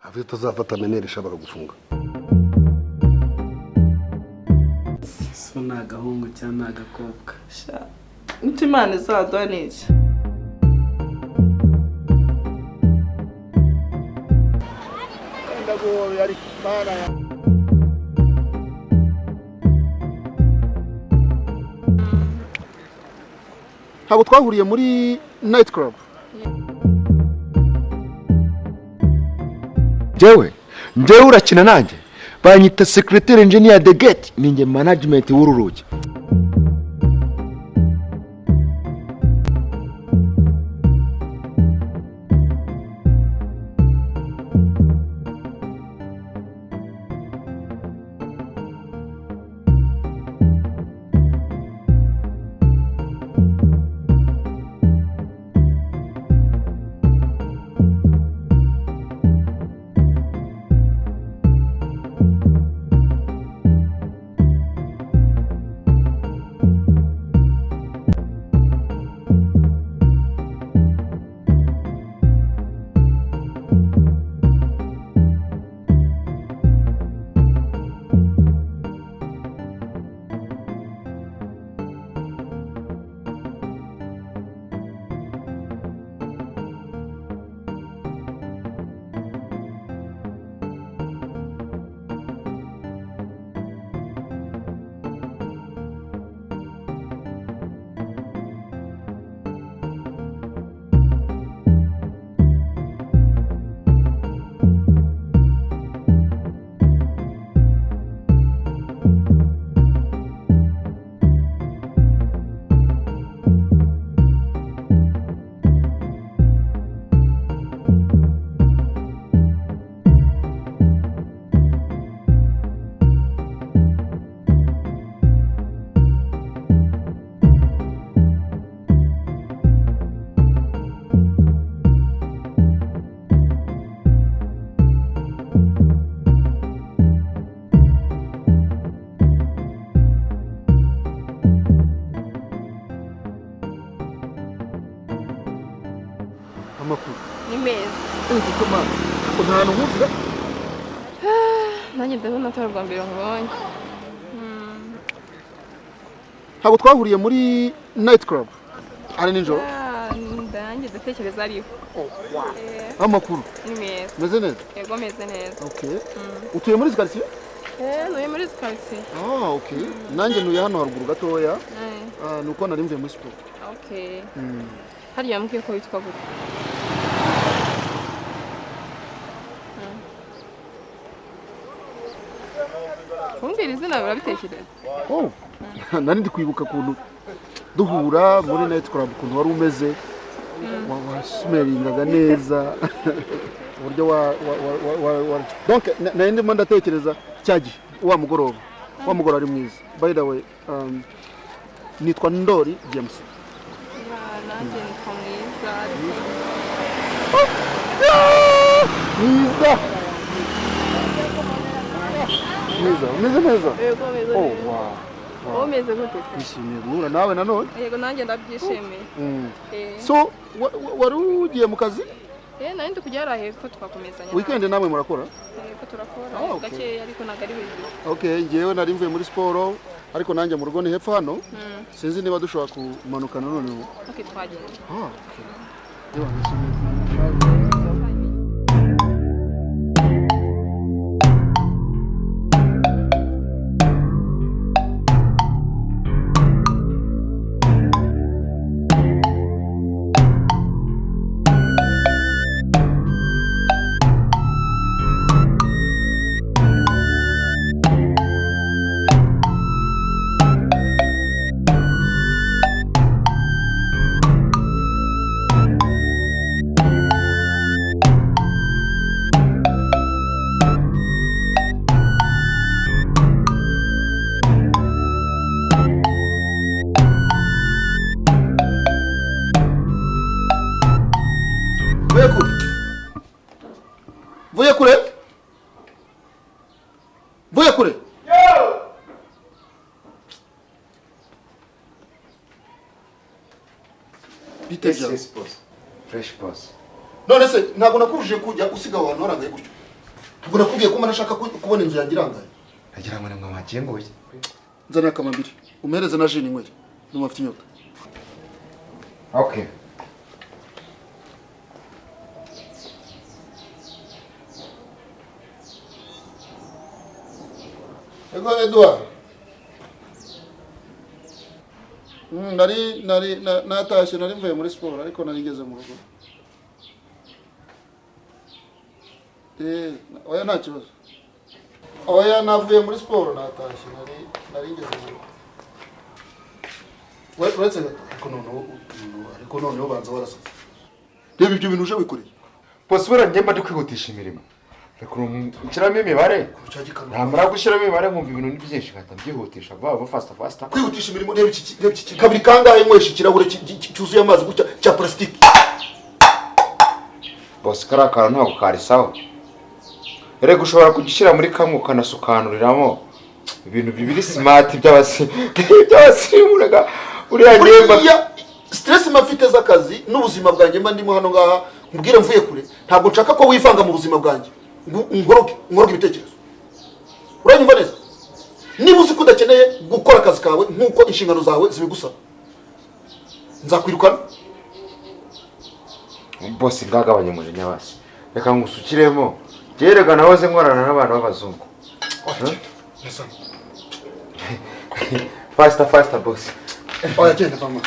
Avuye tuzafata menere ishobora gufunga. So nagahungu cyangwa nagakobwa. Sha. Imana izaduha niki? Ndago yari bana ya. Ntabwo twahuriye muri night club. Njyewe urakina nanjye banyita secretary engineer the gate ninjye management w'uru rugi. Ntahantu nkuzira nanjye ndabona atari ubwa mbere nkubonye. ntabwo twahuriye muri night club ari nijoro. Nanjye ndatekereza ariho. Amakuru Ni meza. meze neza? Yego meze neza. Okay. Utuye muri quartier? Nuye muri quartier. Okay. Nanjye nuye hano haruguru gatoya. Nuko nari mvuye muri sport. Okay. Hariya yambwiye ko witwa gute? Kumbwira izina urabitekereza? Nari ndi kwibuka kuntu duhura muri night club kuntu wari umeze. Wasmeringaga neza. Uburyo wa donc nari ndimo ndatekereza cyagiye wa mugoroba ari mwiza. By the way, nitwa Ndori James. Nanjye nitwa mwiza. Umeze neza? Yego meze neza. Wow. Umeze gute se? Nishimiye guhura nawe nanone. Yego nanjye ndabyishimiye. So wari ugiye mu kazi? Nari ndi kujya hepfo twakomezanya. Weekend namwe murakora? Yego turakora. Gakeya ariko ntabwo ari hejuru. Okay, ngewe nari mvuye muri sport ariko nanjye mu rugo ni hepfo hano. Sinzi niba dushobora kumanuka none. Okay, twagenda. Okay. Vuye kure. Biteje. Fresh pass. None se ntabwo nakubuje kujya usiga abantu warangaye gutyo. ntabwo nakubwiye ko mbona ashaka kubona inzu yanjye irangaye. nagira ngo nimwe mwagiye ngo ye Nzanira akamambiri umuhereze na jini inywere niba afite inyota. okay Ego Edouard. Natashye nari mvuye muri siporo ariko nari ngeze mu rugo. Oya nta kibazo. Oya navuye muri siporo natashye nari ngeze mu rugo. Uretse ariko noneho banza warasaze. Reba ibyo bintu uje wikoreye. bose baragenda ndi kwihutisha imirimo reka nshyiramo imibare ntamara gushyiramo imibare nkumva ibintu ni byinshi nkahita mbyihutisha vuba fasta kwihutisha imirimo. Reba iki kabiri kangahe nywesha ikirahure cyuzuye amazi gutya cya plastique. bose kari akantu ntabwo karisaho reka ushobora kugishyira muri kamwe ukanasukanuriramo ibintu bibiri smart by'abasirimu reka uriya ngemba stress mafite z'akazi n'ubuzima bwanjye mba ndimo hano ngaha mbwire mvuye kure ntabwo nshaka ko wivanga mu buzima bwanjye nkoroge ibitekerezo. uranyumva neza? niba uzi ko udakeneye gukora akazi kawe nk'uko inshingano zawe zibigusaba nzakwirukana. bose ngagabanye umujinya basi reka ngusukiremo gerega nahoze nkorana n'abantu b'abazungu. Faster boss. Oya genda vama.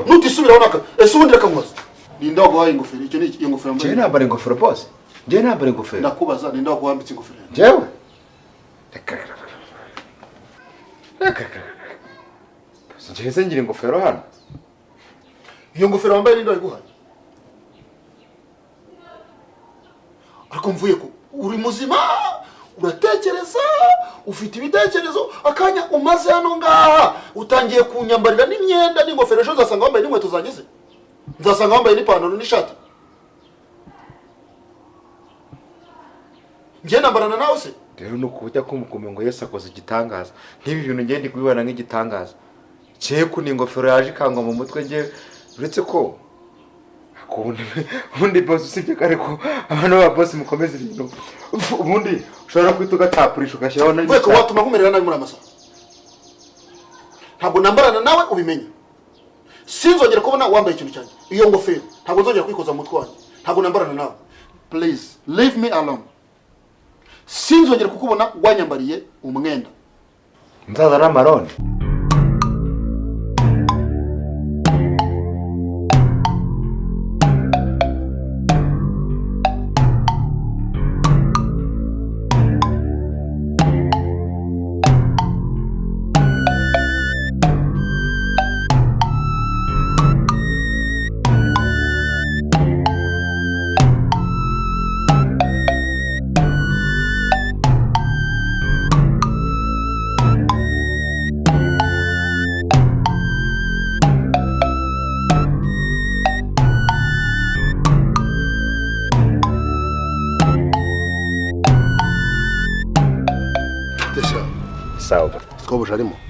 Nutisubira onaka. Ese ubundi reka mubaza. Ninda waguhaye ingofero. Icyo ni ingofero mbaye. Je nambara ingofero boss. Je nambara ingofero. Nakubaza ninda waguhambitse ingofero. Jewe. Sinjeze ngira ingofero hano. Iyo ngofero wambaye ninda wayiguhaye. Ariko mvuye ko uri muzima uratekereza ufite ibitekerezo akanya umaze hano ngaha utangiye kunyambarira n'imyenda n'ingofero ejo zasanga wambaye n'inkweto zangize nzasanga wambaye n'ipantaro n'ishati. Ngiye nambarana nawe se rero nuko ujya kumukume ngo Yesu akoze igitangaza nk'ibi bintu ngende kubibana nk'igitangaza cye ko n'ingofero yaje ikangwa mu mutwe nge uretse ko ubundi boss usibye kare ko abantu ba boss mukomeze ibintu ubundi ushobora kwituga tapurisha ugashyiraho na Weko watuma nkumerera nabi muri amasaha. Ntabwo nambarana nawe ubimenye. Sinzongera kubona wambaye ikintu cyanjye. Iyo ngofero ntabwo nzongera kwikoza mu mutwe wanjye. Ntabwo nambarana nawe. Please leave me alone. Sinzongera kukubona wanyambariye umwenda. Nzaza n'amarone. Sawa. Skobo jarimo.